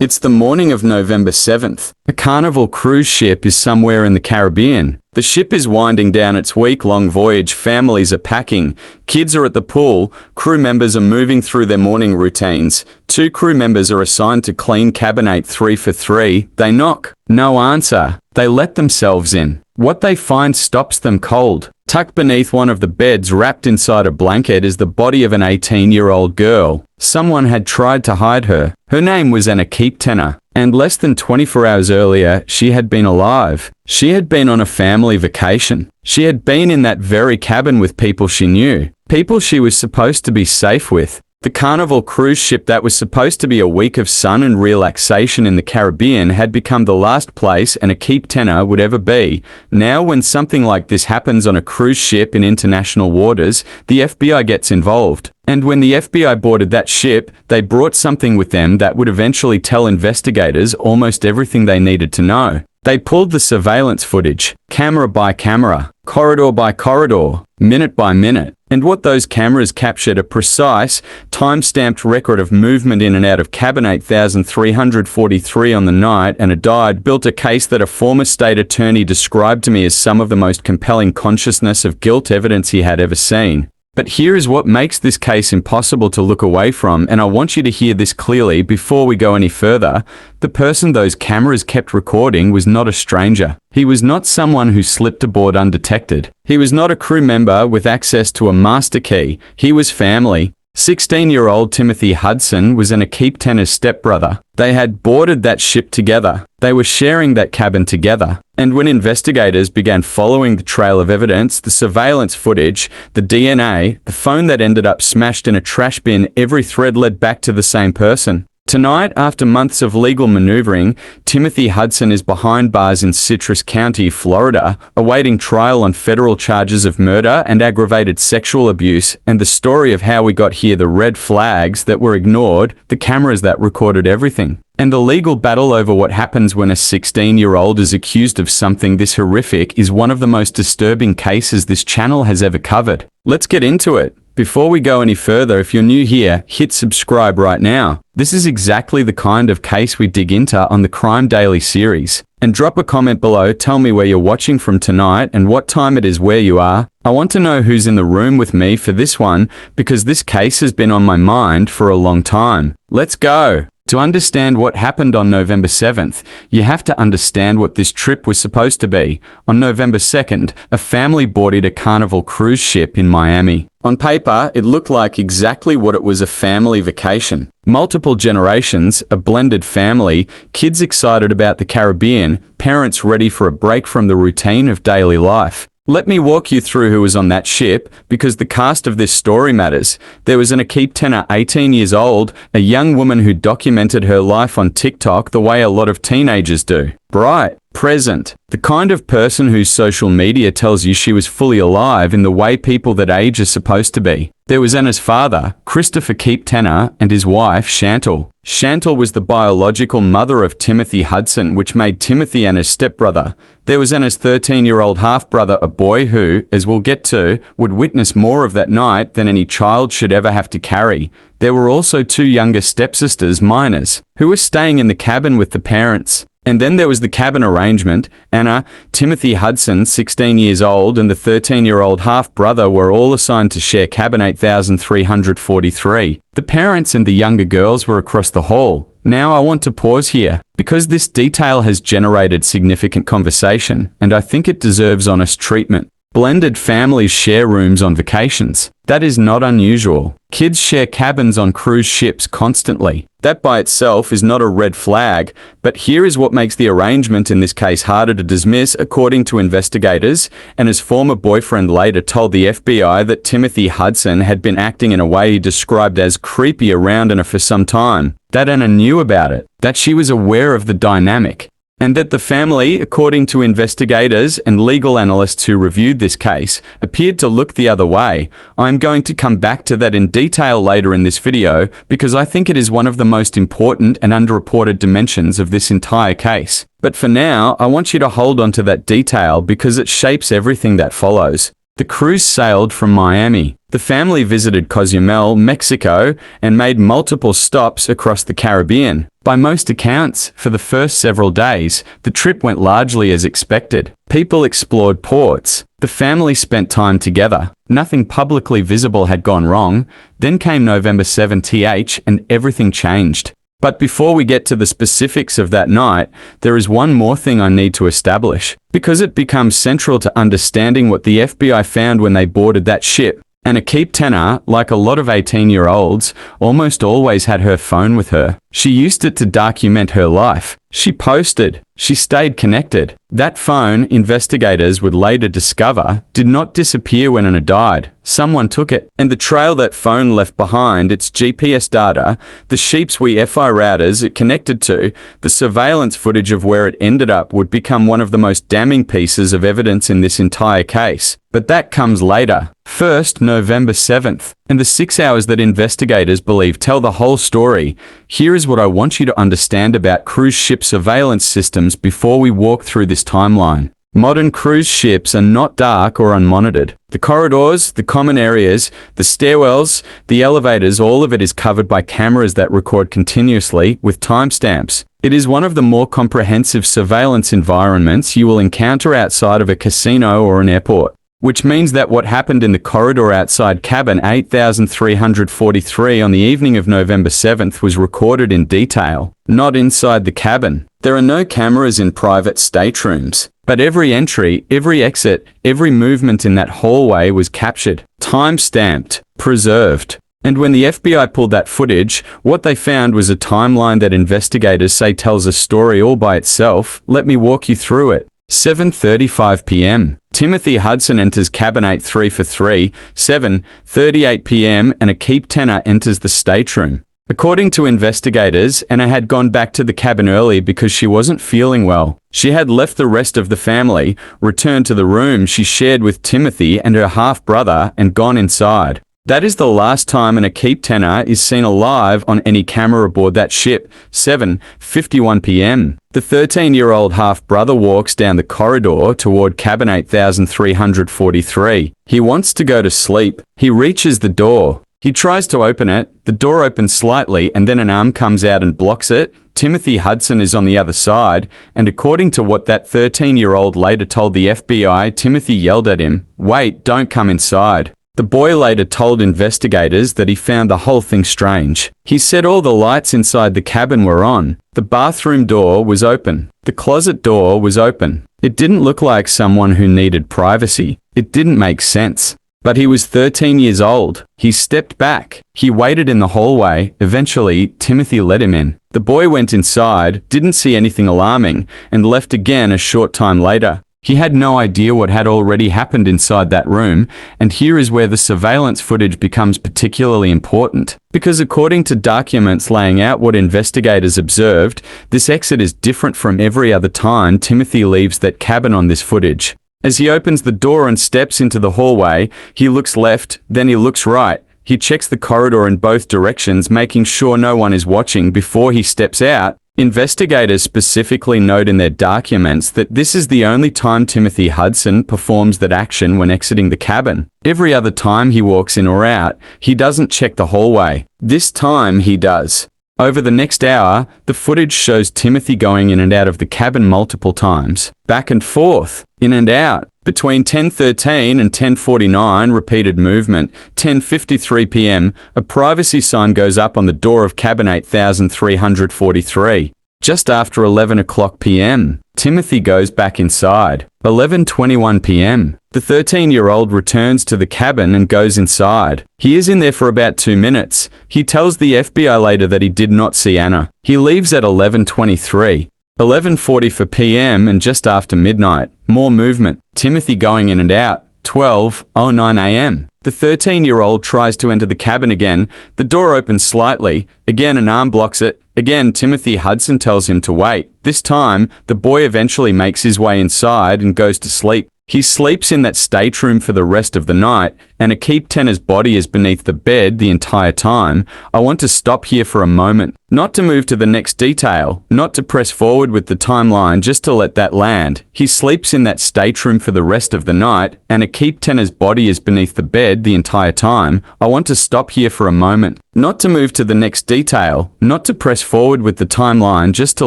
It's the morning of November 7th. A Carnival cruise ship is somewhere in the Caribbean. The ship is winding down its week-long voyage. Families are packing. Kids are at the pool. Crew members are moving through their morning routines. 2 crew members are assigned to clean cabin 8 for 3. They knock. No answer. They let themselves in. What they find stops them cold. Tucked beneath one of the beds, wrapped inside a blanket, is the body of an 18-year-old girl. Someone had tried to hide her. Her name was Keaptainner, and less than 24 hours earlier, she had been alive. She had been on a family vacation. She had been in that very cabin with people she knew, people she was supposed to be safe with. The Carnival cruise ship that was supposed to be a week of sun and relaxation in the Caribbean had become the last place Keaptainner would ever be. Now, when something like this happens on a cruise ship in international waters, the FBI gets involved. And when the FBI boarded that ship, they brought something with them that would eventually tell investigators almost everything they needed to know. They pulled the surveillance footage, camera by camera, corridor by corridor, minute by minute. And what those cameras captured, a precise, time-stamped record of movement in and out of cabin 8343 on the night Anna died, built a case that a former state attorney described to me as some of the most compelling consciousness of guilt evidence he had ever seen. But here is what makes this case impossible to look away from, and I want you to hear this clearly before we go any further. The person those cameras kept recording was not a stranger. He was not someone who slipped aboard undetected. He was not a crew member with access to a master key. He was family. 16-year-old Timothy Hudson was Keaptainner's stepbrother. They had boarded that ship together. They were sharing that cabin together. And when investigators began following the trail of evidence, the surveillance footage, the DNA, the phone that ended up smashed in a trash bin, every thread led back to the same person. Tonight, after months of legal maneuvering, Timothy Hudson is behind bars in Citrus County, Florida, awaiting trial on federal charges of murder and aggravated sexual abuse. And the story of how we got here, the red flags that were ignored, the cameras that recorded everything, and the legal battle over what happens when a 16-year-old is accused of something this horrific is one of the most disturbing cases this channel has ever covered. Let's get into it. Before we go any further, if you're new here, hit subscribe right now. This is exactly the kind of case we dig into on the Crime Daily series. And drop a comment below, tell me where you're watching from tonight and what time it is where you are. I want to know who's in the room with me for this one, because this case has been on my mind for a long time. Let's go! To understand what happened on November 7th, you have to understand what this trip was supposed to be. On November 2nd, a family boarded a Carnival cruise ship in Miami. On paper, it looked like exactly what it was: a family vacation. Multiple generations, a blended family, kids excited about the Caribbean, parents ready for a break from the routine of daily life. Let me walk you through who was on that ship, because the cast of this story matters. There was Keaptainner, 18 years old, a young woman who documented her life on TikTok the way a lot of teenagers do. Bright, present, the kind of person whose social media tells you she was fully alive in the way people that age are supposed to be. There was Anna's father, Christopher Keaptainner, and his wife, Chantal. Chantal was the biological mother of Timothy Hudson, which made Timothy Anna's stepbrother. There was Anna's 13-year-old half-brother, a boy who, as we'll get to, would witness more of that night than any child should ever have to carry. There were also 2 younger stepsisters, minors, who were staying in the cabin with the parents. And then there was the cabin arrangement. Anna, Timothy Hudson, 16 years old, and the 13-year-old half-brother were all assigned to share cabin 8343. The parents and the younger girls were across the hall. Now I want to pause here, because this detail has generated significant conversation, and I think it deserves honest treatment. Blended families share rooms on vacations. That is not unusual. Kids share cabins on cruise ships constantly. That by itself is not a red flag, but here is what makes the arrangement in this case harder to dismiss. According to investigators, and his former boyfriend later told the FBI, that Timothy Hudson had been acting in a way he described as creepy around Anna for some time, that Anna knew about it, that she was aware of the dynamic, and that the family, according to investigators and legal analysts who reviewed this case, appeared to look the other way. I'm going to come back to that in detail later in this video, because I think it is one of the most important and underreported dimensions of this entire case. But for now, I want you to hold on to that detail because it shapes everything that follows. The cruise sailed from Miami. The family visited Cozumel, Mexico, and made multiple stops across the Caribbean. By most accounts, for the first several days, the trip went largely as expected. People explored ports. The family spent time together. Nothing publicly visible had gone wrong. Then came November 7th, and everything changed. But before we get to the specifics of that night, there is one more thing I need to establish, because it becomes central to understanding what the FBI found when they boarded that ship. And a Keaptainner, like a lot of 18-year-olds, almost always had her phone with her. She used it to document her life. She posted. She stayed connected. That phone, investigators would later discover, did not disappear when Anna died. Someone took it. And the trail that phone left behind, its GPS data, the sheep's Wi-Fi routers it connected to, the surveillance footage of where it ended up would become one of the most damning pieces of evidence in this entire case. But that comes later. First, November 7th, and the 6 hours that investigators believe tell the whole story. Here is what I want you to understand about cruise ship surveillance systems before we walk through this timeline. Modern cruise ships are not dark or unmonitored. The corridors, the common areas, the stairwells, the elevators, all of it is covered by cameras that record continuously with timestamps. It is one of the more comprehensive surveillance environments you will encounter outside of a casino or an airport. Which means that what happened in the corridor outside cabin 8343 on the evening of November 7th was recorded in detail, not inside the cabin. There are no cameras in private staterooms, but every entry, every exit, every movement in that hallway was captured, time-stamped, preserved. And when the FBI pulled that footage, what they found was a timeline that investigators say tells a story all by itself. Let me walk you through it. 7:35 p.m. Timothy Hudson enters cabin 8343, 7:38 p.m. and a Keaptainner enters the stateroom. According to investigators, Anna had gone back to the cabin early because she wasn't feeling well. She had left the rest of the family, returned to the room she shared with Timothy and her half-brother, and gone inside. That is the last time a Keaptainner is seen alive on any camera aboard that ship, 7:51 p.m. The 13-year-old half-brother walks down the corridor toward cabin 8343. He wants to go to sleep. He reaches the door. He tries to open it. The door opens slightly and then an arm comes out and blocks it. Timothy Hudson is on the other side, and according to what that 13-year-old later told the FBI, Timothy yelled at him, "Wait, don't come inside." The boy later told investigators that he found the whole thing strange. He said all the lights inside the cabin were on. The bathroom door was open. The closet door was open. It didn't look like someone who needed privacy. It didn't make sense. But he was 13 years old. He stepped back. He waited in the hallway. Eventually, Timothy let him in. The boy went inside, didn't see anything alarming, and left again a short time later. He had no idea what had already happened inside that room, and here is where the surveillance footage becomes particularly important. Because according to documents laying out what investigators observed, this exit is different from every other time Timothy leaves that cabin on this footage. As he opens the door and steps into the hallway, he looks left, then he looks right. He checks the corridor in both directions, making sure no one is watching before he steps out. Investigators specifically note in their documents that this is the only time Timothy Hudson performs that action when exiting the cabin. Every other time he walks in or out, he doesn't check the hallway. This time he does. Over the next hour, the footage shows Timothy going in and out of the cabin multiple times, back and forth, in and out. Between 10:13 and 10:49, repeated movement. 10:53 p.m., a privacy sign goes up on the door of cabin 8343. Just after 11 o'clock p.m., Timothy goes back inside. 11:21 p.m., the 13-year-old returns to the cabin and goes inside. He is in there for about 2 minutes. He tells the FBI later that he did not see Anna. He leaves at 11:23. 11:40 p.m. and just after midnight, more movement. Timothy going in and out. 12:09 a.m. The 13-year-old tries to enter the cabin again. The door opens slightly. Again, an arm blocks it. Again, Timothy Hudson tells him to wait. This time, the boy eventually makes his way inside and goes to sleep. He sleeps in that stateroom for the rest of the night, and a Keaptainer's body is beneath the bed the entire time. I want to stop here for a moment. Not to move to the next detail, not to press forward with the timeline, just to let that land. He sleeps in that stateroom for the rest of the night, and a Keaptainer's body is beneath the bed the entire time. I want to stop here for a moment. Not to move to the next detail, not to press forward with the timeline, just to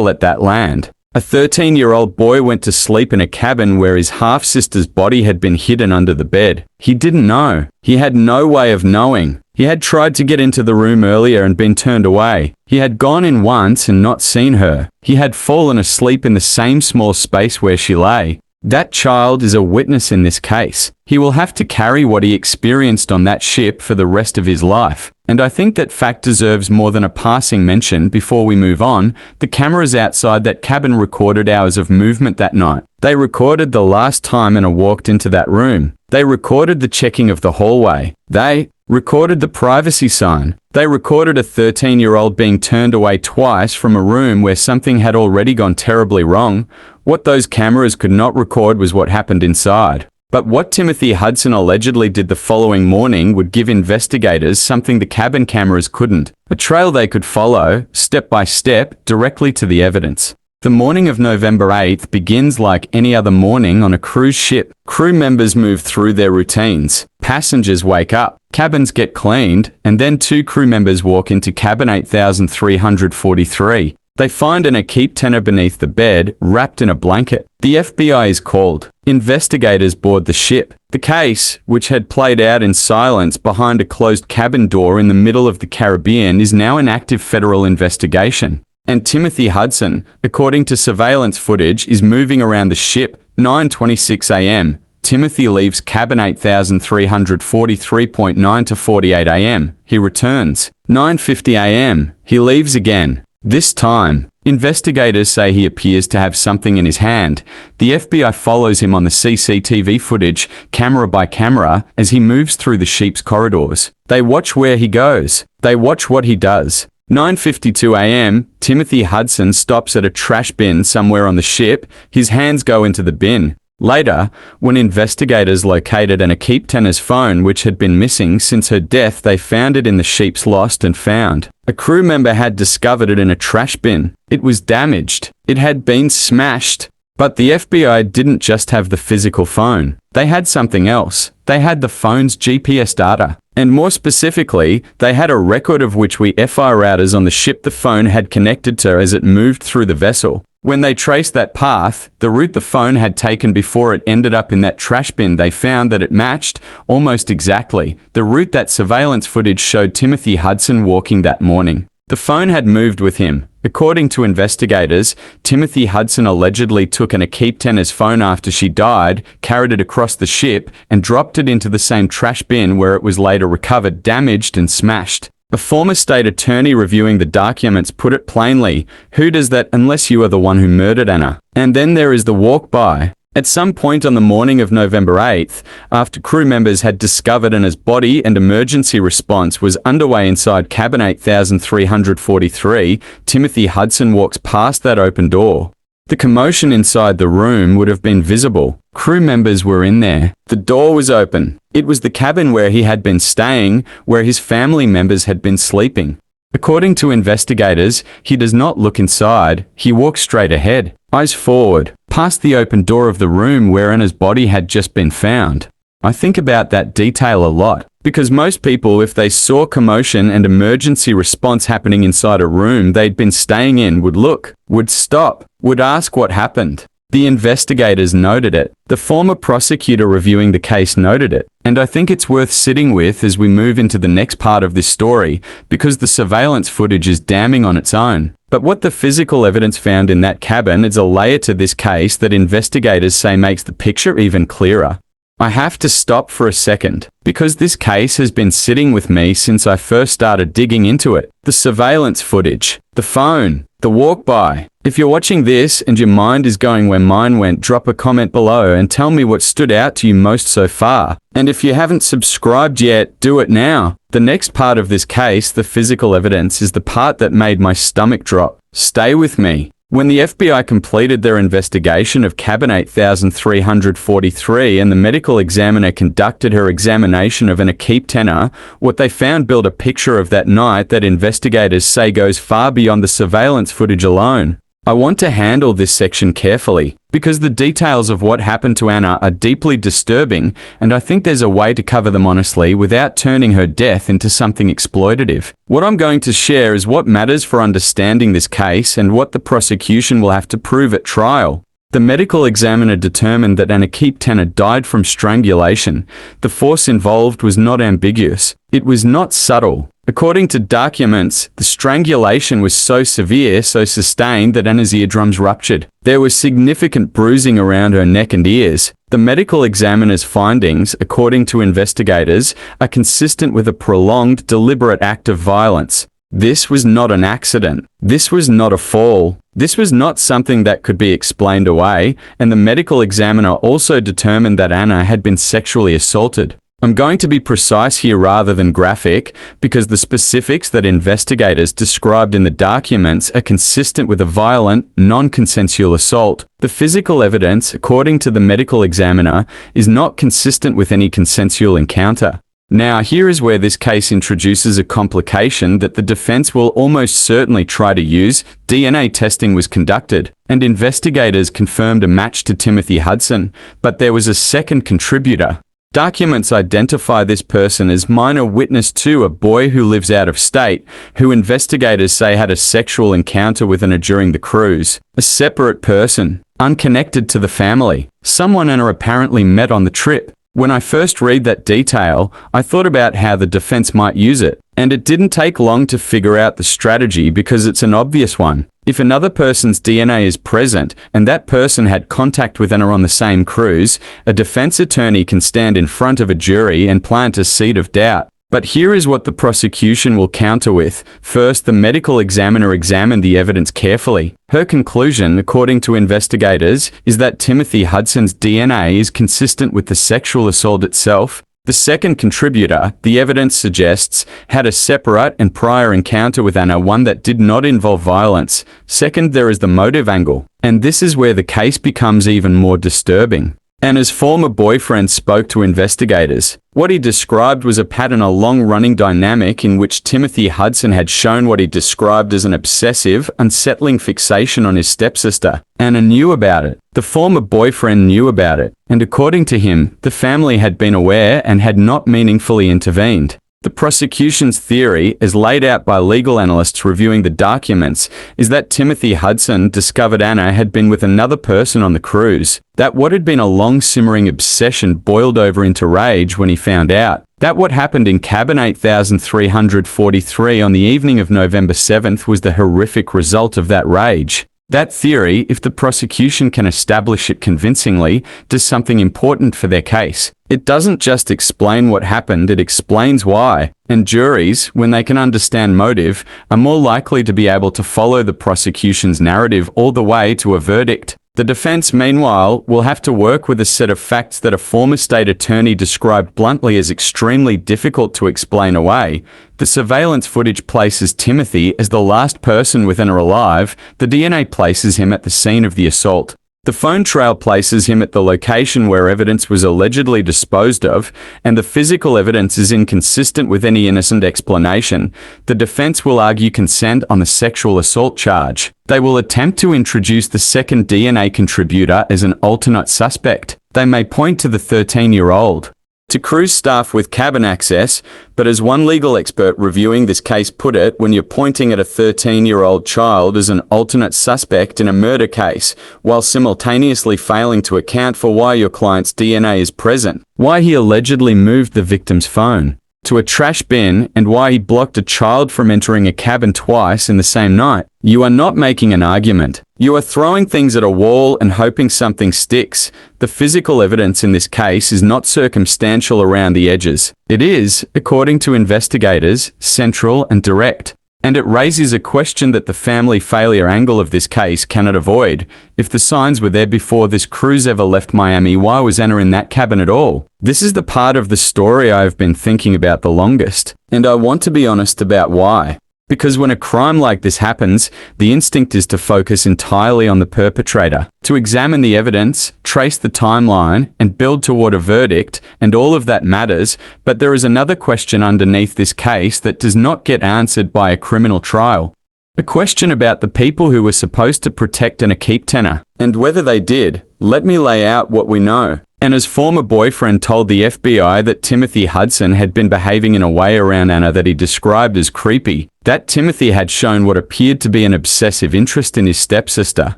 let that land. A 13-year-old boy went to sleep in a cabin where his half-sister's body had been hidden under the bed. He didn't know. He had no way of knowing. He had tried to get into the room earlier and been turned away. He had gone in once and not seen her. He had fallen asleep in the same small space where she lay. That child is a witness in this case. He will have to carry what he experienced on that ship for the rest of his life. And I think that fact deserves more than a passing mention before we move on. The cameras outside that cabin recorded hours of movement that night. They recorded the last time Anna walked into that room. They recorded the checking of the hallway. They recorded the privacy sign. They recorded a 13-year-old being turned away twice from a room where something had already gone terribly wrong. What those cameras could not record was what happened inside. But what Timothy Hudson allegedly did the following morning would give investigators something the cabin cameras couldn't. A trail they could follow, step by step, directly to the evidence. The morning of November 8th begins like any other morning on a cruise ship. Crew members move through their routines. Passengers wake up. Cabins get cleaned, and then 2 crew members walk into cabin 8343. They find a Keaptainner beneath the bed, wrapped in a blanket. The FBI is called. Investigators board the ship. The case, which had played out in silence behind a closed cabin door in the middle of the Caribbean, is now an active federal investigation. And Timothy Hudson, according to surveillance footage, is moving around the ship. 9:26 a.m. Timothy leaves cabin 8343.9 to 48 a.m. He returns. 9:50 a.m. He leaves again. This time, investigators say he appears to have something in his hand. The FBI follows him on the CCTV footage, camera by camera, as he moves through the ship's corridors. They watch where he goes. They watch what he does. 9:52 a.m., Timothy Hudson stops at a trash bin somewhere on the ship. His hands go into the bin. Later, when investigators located a Keaptainer's phone which had been missing since her death, they found it in the ship's lost and found. A crew member had discovered it in a trash bin. It was damaged. It had been smashed. But the FBI didn't just have the physical phone. They had something else. They had the phone's GPS data. And more specifically, they had a record of which Wi-Fi routers on the ship the phone had connected to as it moved through the vessel. When they traced that path, the route the phone had taken before it ended up in that trash bin, they found that it matched, almost exactly, the route that surveillance footage showed Timothy Hudson walking that morning. The phone had moved with him. According to investigators, Timothy Hudson allegedly took a Keaptainer's phone after she died, carried it across the ship, and dropped it into the same trash bin where it was later recovered, damaged and smashed. A former state attorney reviewing the documents put it plainly, who does that unless you are the one who murdered Anna? And then there is the walk by. At some point on the morning of November 8th, after crew members had discovered Anna's body and emergency response was underway inside cabin 8343, Timothy Hudson walks past that open door. The commotion inside the room would have been visible. Crew members were in there. The door was open. It was the cabin where he had been staying, where his family members had been sleeping. According to investigators, he does not look inside. He walks straight ahead, eyes forward, past the open door of the room where Anna's body had just been found. I think about that detail a lot, because most people, if they saw commotion and emergency response happening inside a room they'd been staying in, would look, would stop, would ask what happened. The investigators noted it. The former prosecutor reviewing the case noted it. And I think it's worth sitting with as we move into the next part of this story, because the surveillance footage is damning on its own. But what the physical evidence found in that cabin is a layer to this case that investigators say makes the picture even clearer. I have to stop for a second, because this case has been sitting with me since I first started digging into it. The surveillance footage, the phone, the walk-by. If you're watching this and your mind is going where mine went, drop a comment below and tell me what stood out to you most so far. And if you haven't subscribed yet, do it now. The next part of this case, the physical evidence, is the part that made my stomach drop. Stay with me. When the FBI completed their investigation of cabin 8343 and the medical examiner conducted her examination of Anna Keaptainner, what they found built a picture of that night that investigators say goes far beyond the surveillance footage alone. I want to handle this section carefully, because the details of what happened to Anna are deeply disturbing, and I think there's a way to cover them honestly without turning her death into something exploitative. What I'm going to share is what matters for understanding this case and what the prosecution will have to prove at trial. The medical examiner determined that Anna Keaptainner died from strangulation. The force involved was not ambiguous. It was not subtle. According to documents, the strangulation was so severe, so sustained that Anna's eardrums ruptured. There was significant bruising around her neck and ears. The medical examiner's findings, according to investigators, are consistent with a prolonged, deliberate act of violence. This was not an accident. This was not a fall. This was not something that could be explained away, and the medical examiner also determined that Anna had been sexually assaulted. I'm going to be precise here rather than graphic, because the specifics that investigators described in the documents are consistent with a violent, non-consensual assault. The physical evidence, according to the medical examiner, is not consistent with any consensual encounter. Now, here is where this case introduces a complication that the defense will almost certainly try to use. DNA testing was conducted, and investigators confirmed a match to Timothy Hudson, but there was a second contributor. Documents identify this person as minor witness 2, a boy who lives out of state, who investigators say had a sexual encounter with Anna during the cruise. A separate person, unconnected to the family. Someone Anna apparently met on the trip. When I first read that detail, I thought about how the defense might use it, and it didn't take long to figure out the strategy because it's an obvious one. If another person's DNA is present, and that person had contact with Anna on the same cruise, a defense attorney can stand in front of a jury and plant a seed of doubt. But here is what the prosecution will counter with. First, the medical examiner examined the evidence carefully. Her conclusion, according to investigators, is that Timothy Hudson's DNA is consistent with the sexual assault itself. The second contributor, the evidence suggests, had a separate and prior encounter with Anna, one that did not involve violence. Second, there is the motive angle. And this is where the case becomes even more disturbing. Anna's former boyfriend spoke to investigators. What he described was a pattern, a long-running dynamic in which Timothy Hudson had shown what he described as an obsessive, unsettling fixation on his stepsister. Anna knew about it. The former boyfriend knew about it. And according to him, the family had been aware and had not meaningfully intervened. The prosecution's theory, as laid out by legal analysts reviewing the documents, is that Timothy Hudson discovered Anna had been with another person on the cruise, that what had been a long simmering obsession boiled over into rage when he found out, that what happened in cabin 8343 on the evening of November 7th was the horrific result of that rage. That theory, if the prosecution can establish it convincingly, does something important for their case. It doesn't just explain what happened, it explains why. And juries, when they can understand motive, are more likely to be able to follow the prosecution's narrative all the way to a verdict. The defense, meanwhile, will have to work with a set of facts that a former state attorney described bluntly as extremely difficult to explain away. The surveillance footage places Timothy as the last person with Anna alive. The DNA places him at the scene of the assault. The phone trail places him at the location where evidence was allegedly disposed of, and the physical evidence is inconsistent with any innocent explanation. The defense will argue consent on the sexual assault charge. They will attempt to introduce the second DNA contributor as an alternate suspect. They may point to the 13-year-old. To cruise staff with cabin access, but as one legal expert reviewing this case put it, when you're pointing at a 13-year-old child as an alternate suspect in a murder case, while simultaneously failing to account for why your client's DNA is present, why he allegedly moved the victim's phone to a trash bin, and why he blocked a child from entering a cabin twice in the same night, you are not making an argument. You are throwing things at a wall and hoping something sticks. The physical evidence in this case is not circumstantial around the edges. It is, according to investigators, central and direct. And it raises a question that the family failure angle of this case cannot avoid. If the signs were there before this cruise ever left Miami, why was Anna in that cabin at all? This is the part of the story I've been thinking about the longest, and I want to be honest about why. Because when a crime like this happens, the instinct is to focus entirely on the perpetrator, to examine the evidence, trace the timeline, and build toward a verdict, and all of that matters, but there is another question underneath this case that does not get answered by a criminal trial. A question about the people who were supposed to protect Anna Keaptainner, and whether they did. Let me lay out what we know. Anna's former boyfriend told the FBI that Timothy Hudson had been behaving in a way around Anna that he described as creepy, that Timothy had shown what appeared to be an obsessive interest in his stepsister,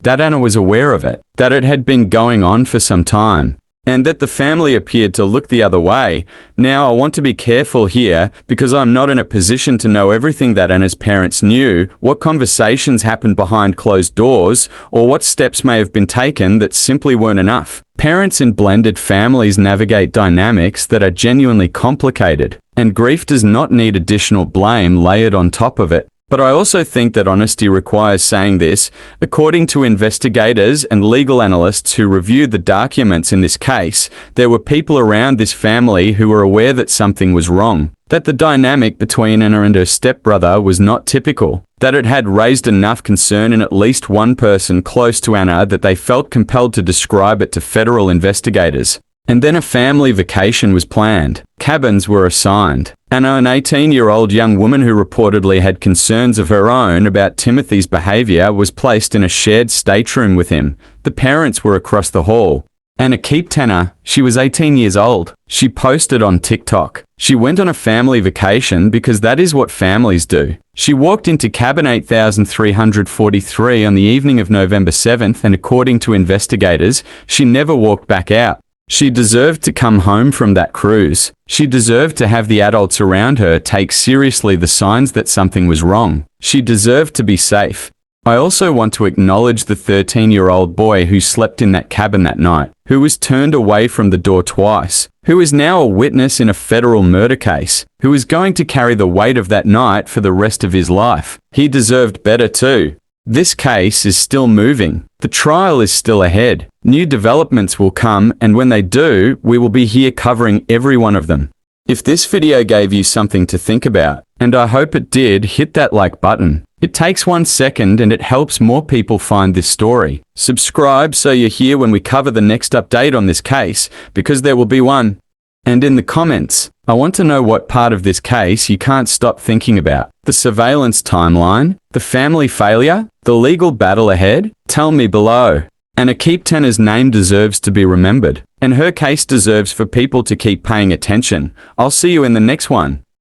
that Anna was aware of it, that it had been going on for some time, and that the family appeared to look the other way. Now, I want to be careful here, because I'm not in a position to know everything that Anna's parents knew, what conversations happened behind closed doors, or what steps may have been taken that simply weren't enough. Parents in blended families navigate dynamics that are genuinely complicated, and grief does not need additional blame layered on top of it. But I also think that honesty requires saying this. According to investigators and legal analysts who reviewed the documents in this case, there were people around this family who were aware that something was wrong, that the dynamic between Anna and her stepbrother was not typical, that it had raised enough concern in at least one person close to Anna that they felt compelled to describe it to federal investigators. And then a family vacation was planned. Cabins were assigned. Anna, an 18-year-old young woman who reportedly had concerns of her own about Timothy's behavior, was placed in a shared stateroom with him. The parents were across the hall. Anna Keaptainner, she was 18 years old. She posted on TikTok. She went on a family vacation because that is what families do. She walked into cabin 8343 on the evening of November 7th, and according to investigators, she never walked back out. She deserved to come home from that cruise. She deserved to have the adults around her take seriously the signs that something was wrong. She deserved to be safe. I also want to acknowledge the 13-year-old boy who slept in that cabin that night, who was turned away from the door twice, who is now a witness in a federal murder case, who is going to carry the weight of that night for the rest of his life. He deserved better too. This case is still moving. The trial is still ahead. New developments will come, and when they do, we will be here covering every one of them. If this video gave you something to think about, and I hope it did, hit that like button. It takes 1 second and it helps more people find this story. Subscribe so you're here when we cover the next update on this case, because there will be one. And in the comments, I want to know what part of this case you can't stop thinking about. The surveillance timeline, the family failure, the legal battle ahead? Tell me below. Anna Keaptainer's name deserves to be remembered, and her case deserves for people to keep paying attention. I'll see you in the next one.